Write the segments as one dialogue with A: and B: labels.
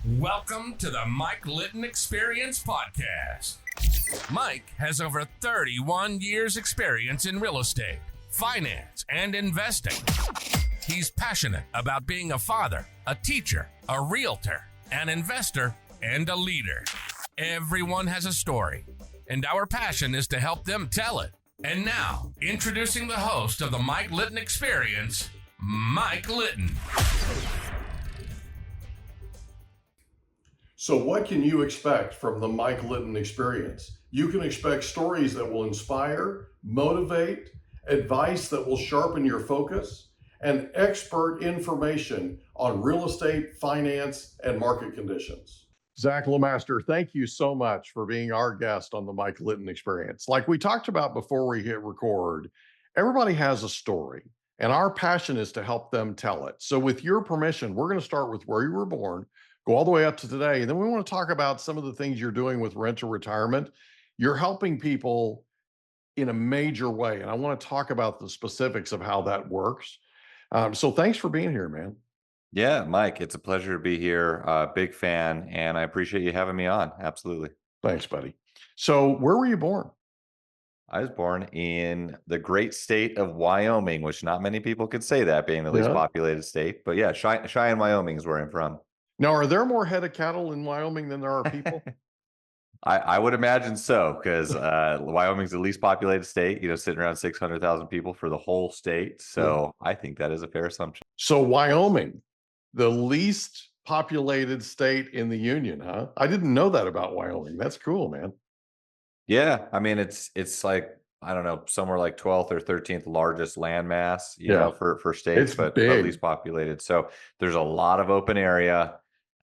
A: Welcome to the Mike Litton Experience Podcast. Mike has over 31 years experience in real estate, finance, and investing. He's passionate about being a father, a teacher, a realtor, an investor, and a leader. Everyone has a story, and our passion is to help them tell it. And now, introducing the host of the Mike Litton Experience, Mike Litton.
B: So what can you expect from the Mike Litton Experience? You can expect stories that will inspire, motivate, advice that will sharpen your focus, and expert information on real estate, finance, and market conditions. Zach Lemaster, thank you so much for being our guest on the Mike Litton Experience. Like we talked about before we hit record, everybody has a story, and our passion is to help them tell it. So with your permission, we're going to start with where you were born, go all the way up to today. And then we want to talk about some of the things you're doing with rental retirement. You're helping people in a major way. And I want to talk about the specifics of how that works. So thanks for being here, man.
C: Yeah, Mike, it's a pleasure to be here. Big fan, and I appreciate you having me on. Absolutely.
B: Thanks, buddy. So where were you born?
C: I was born in the great state of Wyoming, which not many people could say that, being the least populated state. But yeah, Cheyenne, Wyoming is where I'm from.
B: Now, are there more head of cattle in Wyoming than there are people?
C: I would imagine so, because Wyoming's the least populated state, sitting around 600,000 people for the whole state. So I think that is a fair assumption.
B: So Wyoming, the least populated state in the union, huh? I didn't know that about Wyoming. That's cool, man.
C: Yeah, I mean, it's like, I don't know, somewhere like 12th or 13th largest landmass, for states, but least populated. So there's a lot of open area.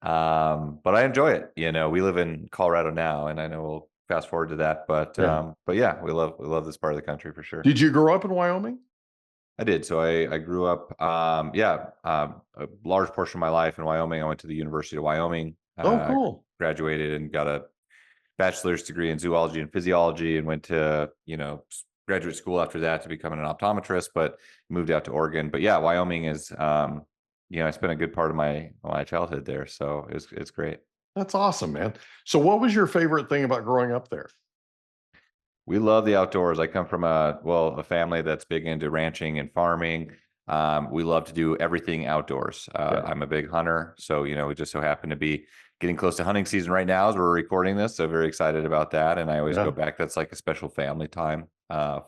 C: But I enjoy it. We live in Colorado now, and I know we'll fast forward to that, but yeah, we love this part of the country for sure.
B: Did you grow up in Wyoming?
C: I did. So I grew up, a large portion of my life in Wyoming. I went to the University of Wyoming.
B: Cool.
C: Graduated and got a bachelor's degree in zoology and physiology, and went to, graduate school after that to become an optometrist, but moved out to Oregon. But yeah, Wyoming is, I spent a good part of my childhood there, so it's great.
B: That's awesome, man. So what was your favorite thing about growing up there?
C: We love the outdoors. I come from a family that's big into ranching and farming. We love to do everything outdoors. I'm a big hunter, so we just so happen to be getting close to hunting season right now as we're recording this. So very excited about that. And I always go back. That's like a special family time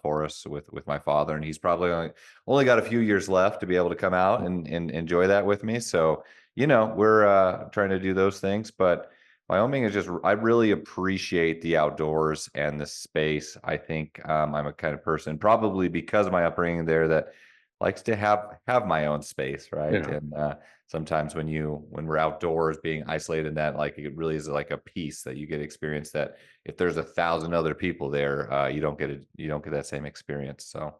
C: for us with my father, and he's probably only got a few years left to be able to come out and enjoy that with me. So we're trying to do those things, but Wyoming is I really appreciate the outdoors and the space. I think I'm a kind of person, probably because of my upbringing there, that likes to have my own space, right? And sometimes when we're outdoors, being isolated in that, like, it really is like a peace that you get experience that if there's 1,000 other people there, you don't get that same experience. So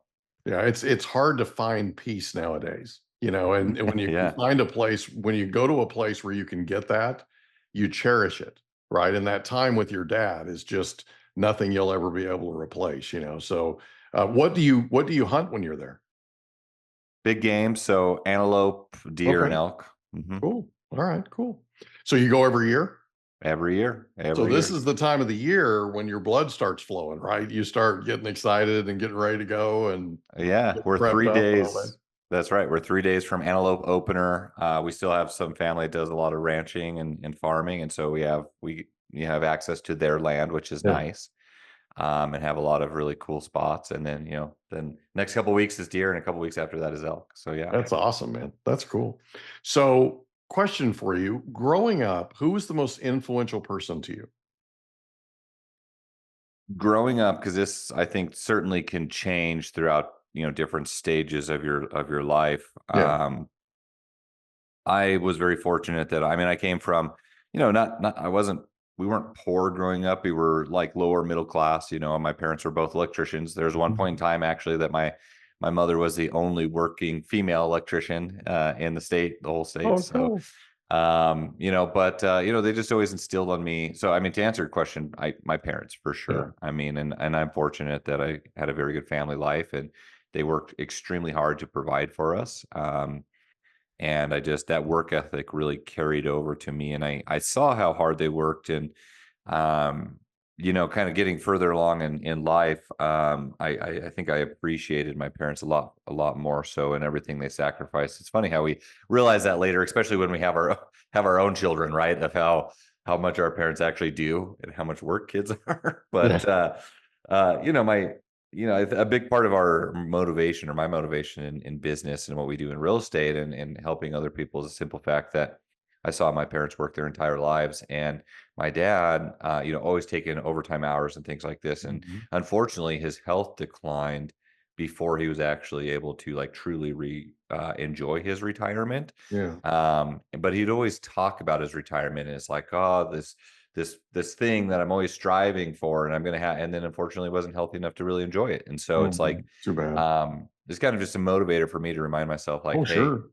B: yeah, it's hard to find peace nowadays, and when you can find a place, when you go to a place where you can get that, you cherish it, right? And that time with your dad is just nothing you'll ever be able to replace, So what do you hunt when you're there?
C: Big game, so antelope, deer, and elk. Mm-hmm.
B: Cool. All right, cool. So you go every year?
C: Every year.
B: So this is the time of the year when your blood starts flowing, right? You start getting excited and getting ready to go. And
C: we're 3 days. That's right. We're 3 days from antelope opener. We still have some family that does a lot of ranching and farming, and so we have access to their land, which is nice. And have a lot of really cool spots. And then, then next couple of weeks is deer, and a couple of weeks after that is elk. So yeah.
B: That's awesome, man. That's cool. So question for you, growing up, who was the most influential person to you?
C: Growing up, because this, I think, certainly can change throughout, different stages of your life. I was very fortunate that, I came from, we weren't poor growing up. We were like lower middle class, and my parents were both electricians. There was one point in time actually that my mother was the only working female electrician in the whole state.
B: Oh,
C: so,
B: cool.
C: they just always instilled on me. So, to answer your question, my parents for sure.
B: Yeah.
C: And I'm fortunate that I had a very good family life, and they worked extremely hard to provide for us. And that work ethic really carried over to me. And I saw how hard they worked. And, um, kind of getting further along in life, I think I appreciated my parents a lot more so in everything they sacrificed. It's funny how we realize that later, especially when we have our own children, right? Of how much our parents actually do and how much work kids are. But,
B: Yeah.
C: my a big part of our motivation, or my motivation in business and what we do in real estate and helping other people, is a simple fact that I saw my parents work their entire lives. And my dad, always taking overtime hours and things like this. And
B: Mhm.
C: unfortunately, his health declined before he was actually able to like truly enjoy his retirement.
B: Yeah.
C: But he'd always talk about his retirement, and it's like, oh, this thing that I'm always striving for, and I'm gonna have, and then unfortunately wasn't healthy enough to really enjoy it. And so it's like,
B: Mhm. Too bad.
C: it's kind of just a motivator for me to remind myself, like,
B: Oh,
C: hey,
B: sure.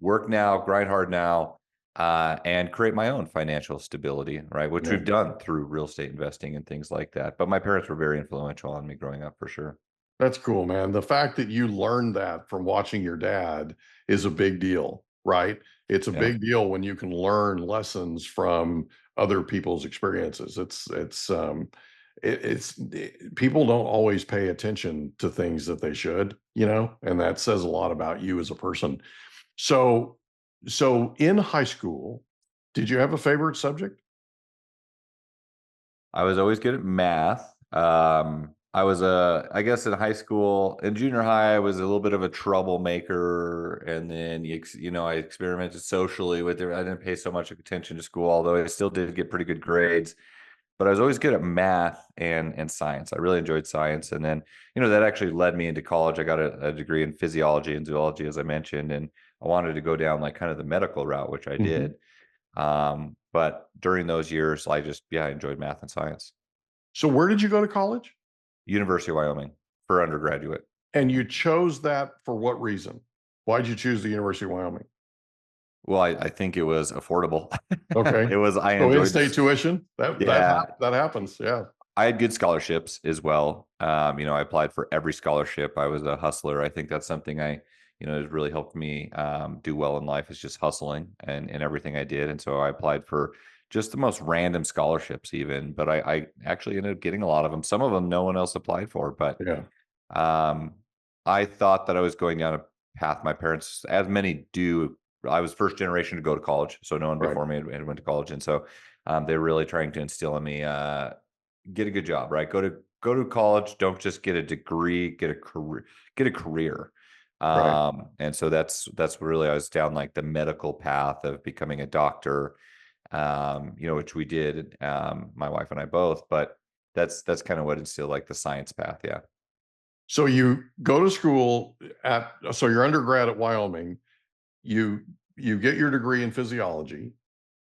C: work now, grind hard now, and create my own financial stability, right? Which
B: Yeah.
C: we've done through real estate investing and things like that. But my parents were very influential on me growing up, for sure.
B: That's cool, man. The fact that you learned that from watching your dad is a big deal, right? It's a
C: Yeah.
B: big deal when you can learn lessons from other people's experiences. People don't always pay attention to things that they should, and that says a lot about you as a person. So, so in high school, did you have a favorite subject?
C: I was always good at math. I was I guess in high school, in junior high, I was a little bit of a troublemaker, and then I experimented socially with it. I didn't pay so much attention to school, although I still did get pretty good grades. But I was always good at math and science. I really enjoyed science, and then that actually led me into college. I got a degree in physiology and zoology, as I mentioned, and I wanted to go down like kind of the medical route, which I
B: Mhm.
C: did. But during those years, I enjoyed math and science.
B: So where did you go to college?
C: University of Wyoming for undergraduate.
B: And you chose that for what reason? Why'd you choose the University of Wyoming?
C: Well, I think it was affordable.
B: Okay.
C: I
B: So
C: enjoyed
B: in-state tuition?
C: yeah,
B: That happens, yeah.
C: I had good scholarships as well. I applied for every scholarship. I was a hustler. I think that's something has really helped me do well in life, is just hustling and everything I did. And so I applied for just the most random scholarships even, but I actually ended up getting a lot of them. Some of them no one else applied for, but
B: Yeah,
C: Um, I thought that I was going down a path my parents, as many do. I was first generation to go to college, so no one
B: right,
C: before me had went to college, and so they're really trying to instill in me, get a good job, right? Go to college. Don't just get a degree, get a career, get a career.
B: right.
C: And so that's really, I was down like the medical path of becoming a doctor, which we did, my wife and I both. But that's kind of what instilled like the science path, yeah.
B: So you go to school so you're undergrad at Wyoming, you you get your degree in physiology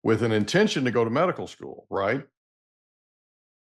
B: with an intention to go to medical school, right?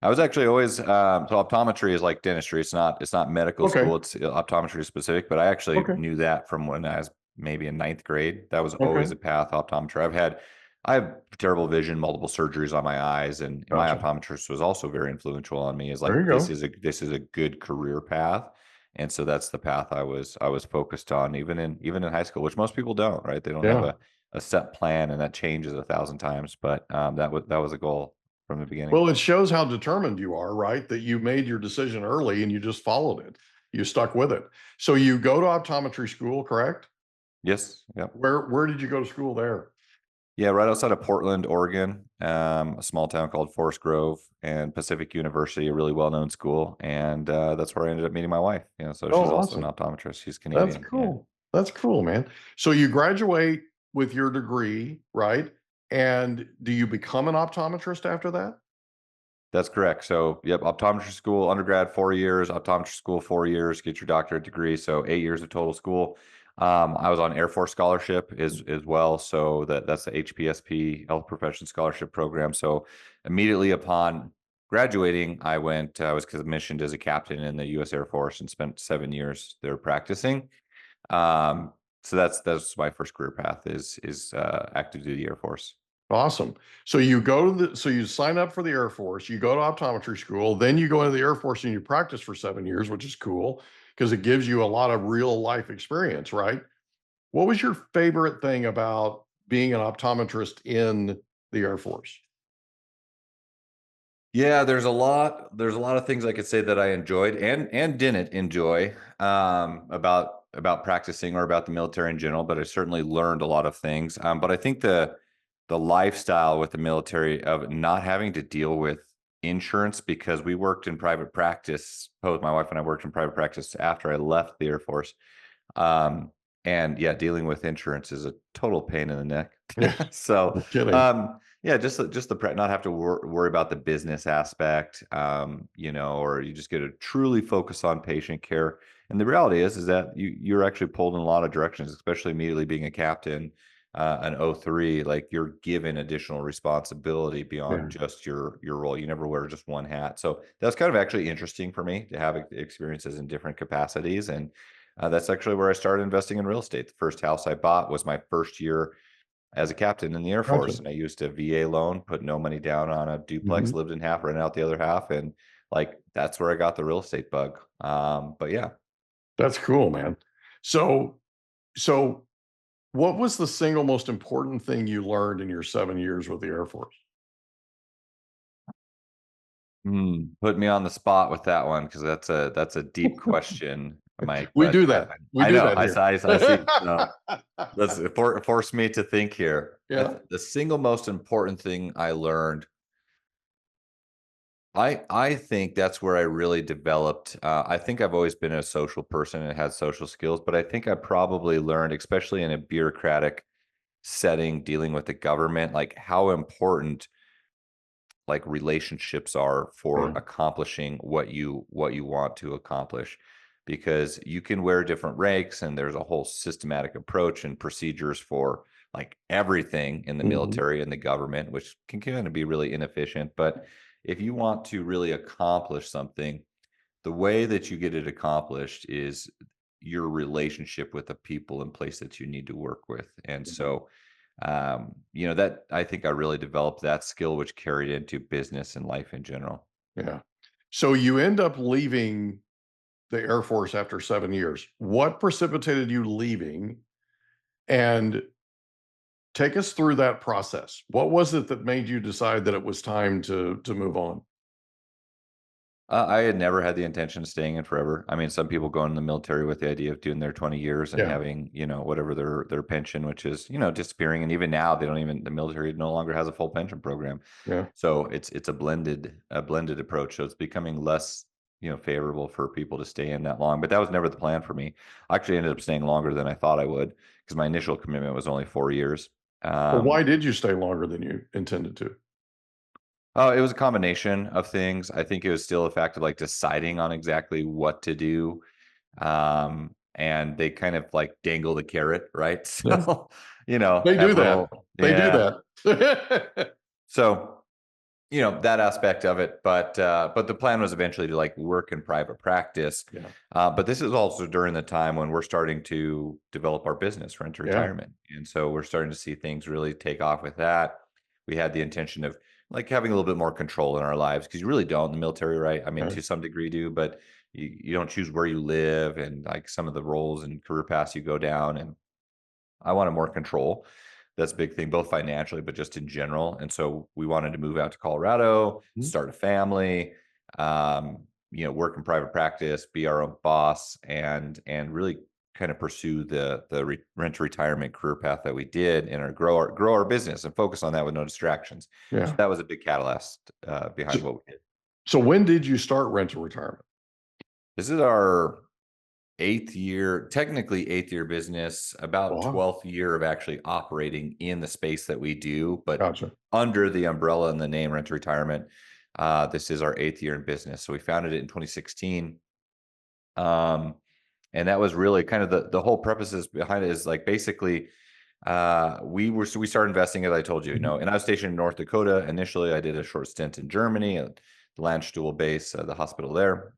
C: I was actually always so optometry is like dentistry. It's not medical
B: Okay,
C: school. It's optometry specific. But I actually
B: okay,
C: knew that from when I was maybe in ninth grade. That was
B: okay.
C: always a path, optometry. I have terrible vision, multiple surgeries on my eyes, and my
B: Gotcha.
C: optometrist was also very influential on me. Is like,
B: There you go.
C: this is a good career path, and so that's the path I was focused on, even in high school, which most people don't. Right? They don't have
B: Yeah.
C: a set plan, and that changes 1,000 times. But that was a goal from the beginning.
B: Well, it shows how determined you are, right? That you made your decision early and you just followed it. You stuck with it. So you go to optometry school, correct?
C: Yes. Yeah.
B: Where did you go to school there?
C: Yeah, right outside of Portland, Oregon, a small town called Forest Grove, and Pacific University, a really well-known school, and that's where I ended up meeting my wife. So she's
B: Oh,
C: also an
B: awesome.
C: optometrist. She's
B: That's
C: Canadian. Yeah,
B: cool. That's cool, man. So you graduate with your degree, right? And do you become an optometrist after that?
C: that's correct. So, yep, optometry school, undergrad 4 years, optometry school 4 years, get your doctorate degree. So 8 years of total school. I was on Air Force scholarship as well. So that's the HPSP Health Profession Scholarship Program. So immediately upon graduating, I was commissioned as a captain in the U.S. Air Force and spent 7 years there practicing. So that's my first career path is active duty Air Force.
B: Awesome. So you sign up for the Air Force, you go to optometry school, then you go into the Air Force and you practice for 7 years, which is cool because it gives you a lot of real life experience, right? What was your favorite thing about being an optometrist in the Air Force?
C: Yeah, there's a lot of things I could say that I enjoyed and didn't enjoy about practicing or about the military in general, but I certainly learned a lot of things. But I think the lifestyle with the military of not having to deal with insurance, because we worked in private practice, both my wife and I worked in private practice after I left the Air Force. Um, and yeah, dealing with insurance is a total pain in the neck.
B: Yeah,
C: So,
B: no kidding.
C: yeah, just not have to worry about the business aspect, or you just get to truly focus on patient care. And the reality is that you're actually pulled in a lot of directions, especially immediately being a captain, an O3, like you're given additional responsibility
B: Yeah.
C: beyond just your role. You never wear just one hat. So that's kind of actually interesting for me to have experiences in different capacities. And that's actually where I started investing in real estate. The first house I bought was my first year as a captain in the Air
B: Gotcha.
C: Force, and I used a VA loan, put no money down on a duplex,
B: Mhm.
C: lived in half, rented out the other half, and like that's where I got the real estate bug. But yeah.
B: That's cool, man. So, so what was the single most important thing you learned in your 7 years with the Air Force?
C: Put me on the spot with that one because that's a deep question, Mike.
B: We
C: But
B: do that. We
C: I
B: do
C: know
B: that here.
C: I see. No, let's force me to think here.
B: Yeah.
C: The single most important thing I learned, I think that's where I really developed. I think I've always been a social person and had social skills, but I think I probably learned, especially in a bureaucratic setting, dealing with the government, like how important like relationships are for
B: Yeah.
C: accomplishing what you want to accomplish, because you can wear different ranks and there's a whole systematic approach and procedures for like everything in the
B: Mhm.
C: military and the government, which can kind of be really inefficient. But if you want to really accomplish something, the way that you get it accomplished is your relationship with the people and place that you need to work with. And
B: Mhm.
C: so, that I think I really developed that skill, which carried into business and life in general.
B: Yeah. So you end up leaving the Air Force after 7 years. What precipitated you leaving? And take us through that process. What was it that made you decide that it was time to move on?
C: I had never had the intention of staying in forever. I mean, some people go in the military with the idea of doing their 20 years and
B: Yeah.
C: having, whatever their pension, which is, disappearing. And even now, the military no longer has a full pension program.
B: Yeah.
C: So it's a blended approach. So it's becoming less, favorable for people to stay in that long. But that was never the plan for me. I actually ended up staying longer than I thought I would because my initial commitment was only 4 years.
B: Well,
C: Um,
B: why did you stay longer than you intended to?
C: Oh, it was a combination of things. I think it was still a fact of like deciding on exactly what to do. And they kind of like dangle the carrot, right?
B: Yeah.
C: So,
B: They
C: have
B: do that.
C: little,
B: They do
C: yeah.
B: that.
C: So, that aspect of it. But the plan was eventually to like work in private practice.
B: Yeah.
C: But this is also during the time when we're starting to develop our business, rent to
B: Yeah.
C: retirement. And so we're starting to see things really take off with that. We had the intention of like having a little bit more control in our lives because you really don't in the military, right? I mean,
B: Okay.
C: to some degree you do, but you don't choose where you live and like some of the roles and career paths you go down. And I wanted more control. That's a big thing, both financially, but just in general. And so we wanted to move out to Colorado,
B: Mhm.
C: start a family, work in private practice, be our own boss, and really kind of pursue the rent to retirement career path that we did, and grow our business and focus on that with no distractions. So
B: Yeah.
C: that was a big catalyst
B: So,
C: behind what we did.
B: so when did you start rental retirement?
C: This is our eighth year, technically eighth year business, about
B: Wow.
C: 12th year of actually operating in the space that we do, but
B: Gotcha.
C: under the umbrella and the name Rent to Retirement. This is our eighth year in business. So we founded it in 2016. Um, and that was really kind of the whole purposes behind it is like basically we started investing, as I told you,
B: Mhm.
C: and I was stationed in North Dakota. Initially, I did a short stint in Germany at the Landstuhl base, the hospital there.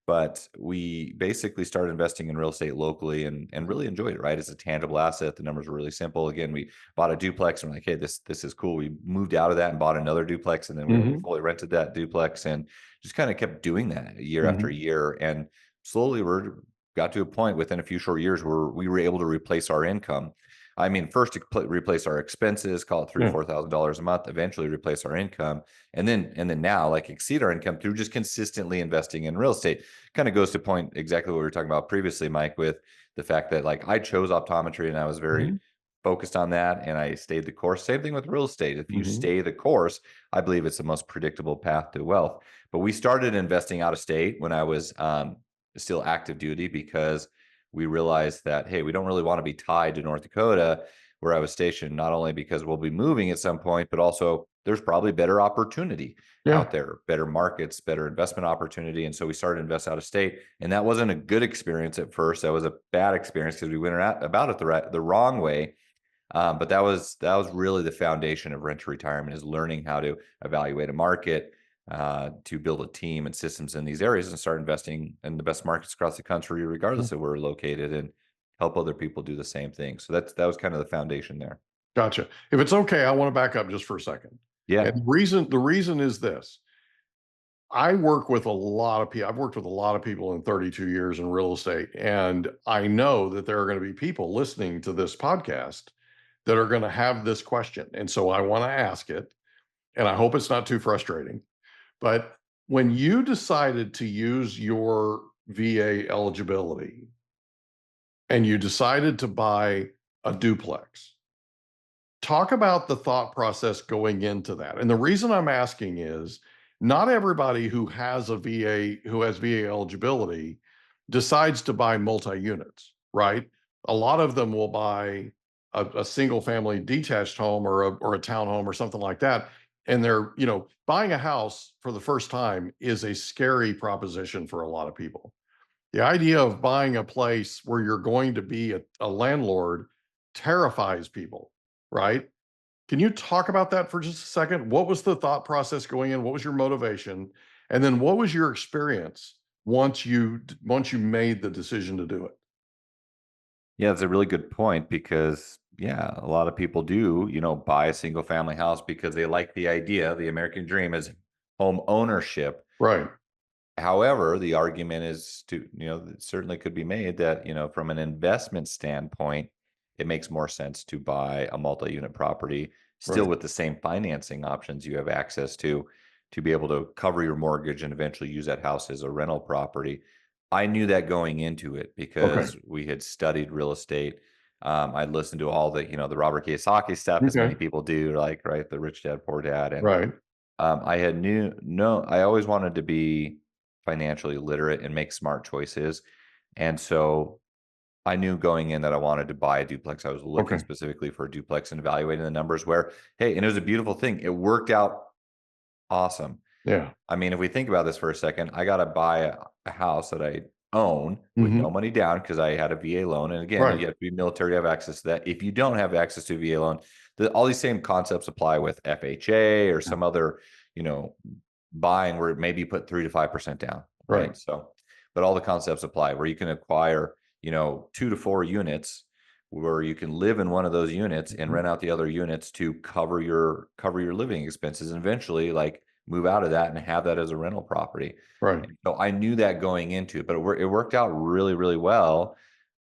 C: But we basically started investing in real estate locally and really enjoyed it, right? It's a tangible asset. The numbers were really simple. Again, we bought a duplex and we're like, hey, this is cool. We moved out of that and bought another duplex, and then we
B: Mhm.
C: fully rented that duplex and just kind of kept doing that year after
B: Mhm.
C: year. And slowly got to a point within a few short years where we were able to replace our income. I mean, first to replace our expenses, call it
B: Yeah.
C: $3,000-$4,000 a month, eventually replace our income. And then now like exceed our income through just consistently investing in real estate. Kind of goes to point exactly what we were talking about previously, Mike, with the fact that like I chose optometry and I was very
B: Mhm.
C: focused on that and I stayed the course. Same thing with real estate. If you
B: Mhm.
C: stay the course, I believe it's the most predictable path to wealth. But we started investing out of state when I was still active duty because we realized that, hey, we don't really want to be tied to North Dakota where I was stationed, not only because we'll be moving at some point, but also there's probably better opportunity
B: Yeah.
C: out there, better markets, better investment opportunity. And so we started to invest out of state. And that wasn't a good experience at first. That was a bad experience because we went about it the wrong way. But that was really the foundation of rent to retirement, is learning how to evaluate a market, to build a team and systems in these areas and start investing in the best markets across the country, regardless of where we're located, and help other people do the same thing. So that was kind of the foundation there.
B: Gotcha. If it's okay, I want to back up just for a second. And
C: Yeah.
B: the reason is this. I work with a lot of people. I've worked with a lot of people in 32 years in real estate, and I know that there are going to be people listening to this podcast that are going to have this question. And so I want to ask it, and I hope it's not too frustrating. But when you decided to use your VA eligibility and you decided to buy a duplex, talk about the thought process going into that. And the reason I'm asking is not everybody who has VA eligibility decides to buy multi-units, right? A lot of them will buy a single family detached home or a townhome or something like that. And they're, buying a house for the first time is a scary proposition for a lot of people. The idea of buying a place where you're going to be a landlord terrifies people, right? Can you talk about that for just a second? What was the thought process going in? What was your motivation? And then what was your experience once you made the decision to do it?
C: Yeah, that's a really good point because, yeah, a lot of people do, buy a single family house because they like the idea. The American dream is home ownership.
B: Right.
C: However, the argument is it certainly could be made that, from an investment standpoint, it makes more sense to buy a multi-unit property still
B: Right.
C: with the same financing options you have access to be able to cover your mortgage and eventually use that house as a rental property. I knew that going into it
B: Okay.
C: because we had studied real estate. I listened to all the Robert Kiyosaki stuff, as
B: Okay.
C: many people do, like, right, the Rich Dad Poor Dad, and
B: Right.
C: I had knew no, I always wanted to be financially literate and make smart choices. And so I knew going in that I wanted to buy a duplex. I was looking
B: Okay.
C: specifically for a duplex and evaluating the numbers where, hey, and it was a beautiful thing. It worked out awesome.
B: Yeah.
C: I mean, if we think about this for a second, I got to buy a house that I own with no
B: Hmm.
C: money down because I had a VA loan. And again,
B: Right.
C: you have to be military to have access to that. If you don't have access to a VA loan, all these same concepts apply with FHA or
B: Yeah.
C: some other, you know, buying where maybe you put 3 to 5% down,
B: Right.
C: right? So, but all the concepts apply where you can acquire, 2 to 4 units where you can live in one of those units and
B: Mhm.
C: rent out the other units to cover your living expenses, and eventually like move out of that and have that as a rental property.
B: Right.
C: And so I knew that going into it, but it worked out really, really well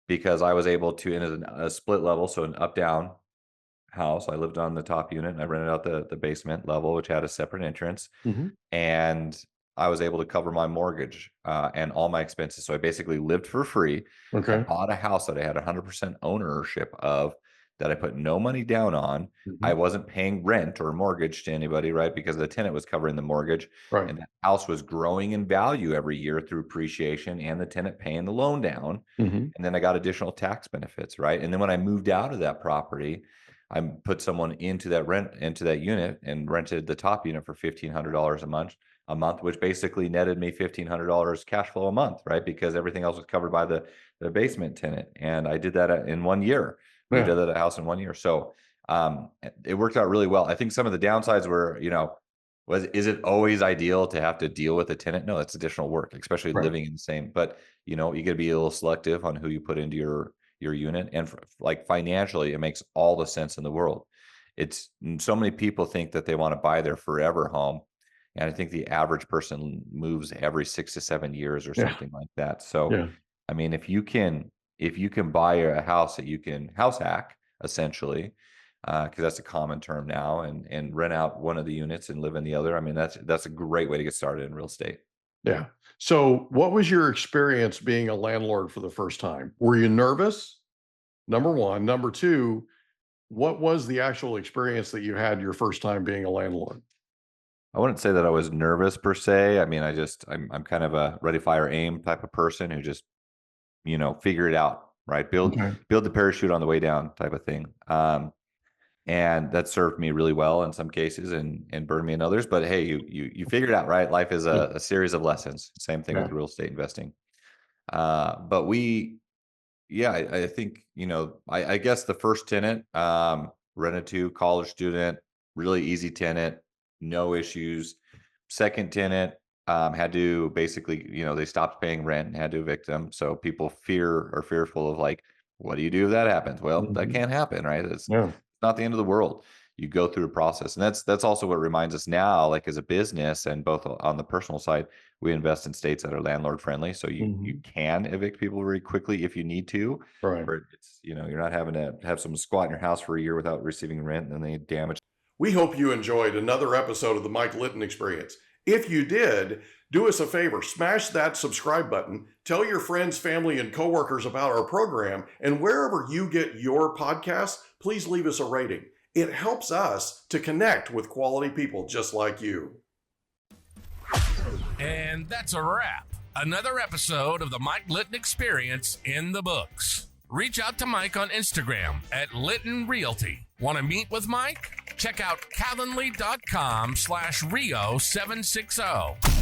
C: because I was able to, in a split level, so an up down house. I lived on the top unit and I rented out the basement level, which had a separate entrance,
B: Hmm.
C: and I was able to cover my mortgage and all my expenses. So I basically lived for free. I
B: Okay.
C: bought a house that I had 100% ownership of, that I put no money down on. I
B: Hmm.
C: wasn't paying rent or mortgage to anybody, right? Because the tenant was covering the mortgage,
B: Right.
C: and that house was growing in value every year through appreciation and the tenant paying the loan down.
B: Hmm.
C: And then I got additional tax benefits, right? And then when I moved out of that property, I put someone into that unit and rented the top unit for $1,500 a month, which basically netted me $1,500 cash flow a month, right? Because everything else was covered by the basement tenant. And I did that in 1 year, moved
B: Yeah.
C: out of the house in 1 year. So it worked out really well. I think some of the downsides were, is it always ideal to have to deal with a tenant? No, that's additional work, especially
B: Right.
C: living in the same, but you got to be a little selective on who you put into your unit. And like financially, it makes all the sense in the world. So many people think that they want to buy their forever home. And I think the average person moves every 6 to 7 years or
B: Yeah.
C: something like that. So
B: Yeah.
C: I mean, if you can buy a house that you can house hack, essentially, because that's a common term now, and rent out one of the units and live in the other. I mean, that's a great way to get started in real estate.
B: Yeah. So what was your experience being a landlord for the first time? Were you nervous? Number one. Number two, what was the actual experience that you had your first time being a landlord?
C: I wouldn't say that I was nervous per se. I mean, I'm kind of a ready, fire, aim type of person who just, figure it out, right? Build
B: Okay.
C: the parachute on the way down type of thing. And that served me really well in some cases and burned me in others. But hey, you figure it out, right? Life is a series of lessons. Same thing with real estate investing. But I think, I guess the first tenant, rented to, college student, really easy tenant, no issues. Second tenant, had to basically, they stopped paying rent and had to evict them. So people are fearful of, like, what do you do if that happens? Well, that can't happen, right? It's
B: Yeah.
C: not the end of the world. You go through a process. And that's also what reminds us now, like as a business and both on the personal side, we invest in states that are landlord friendly. So you can evict people very quickly if you need to.
B: Right.
C: But it's, you're not having to have someone squat in your house for a year without receiving rent, and then they damage.
B: We hope you enjoyed another episode of the Mike Litton Experience. If you did, do us a favor, smash that subscribe button, tell your friends, family, and coworkers about our program, and wherever you get your podcasts, please leave us a rating. It helps us to connect with quality people just like you.
A: And that's a wrap. Another episode of the Mike Litton Experience in the books. Reach out to Mike on Instagram at Litton Realty. Want to meet with Mike? Check out Calendly.com/Rio760.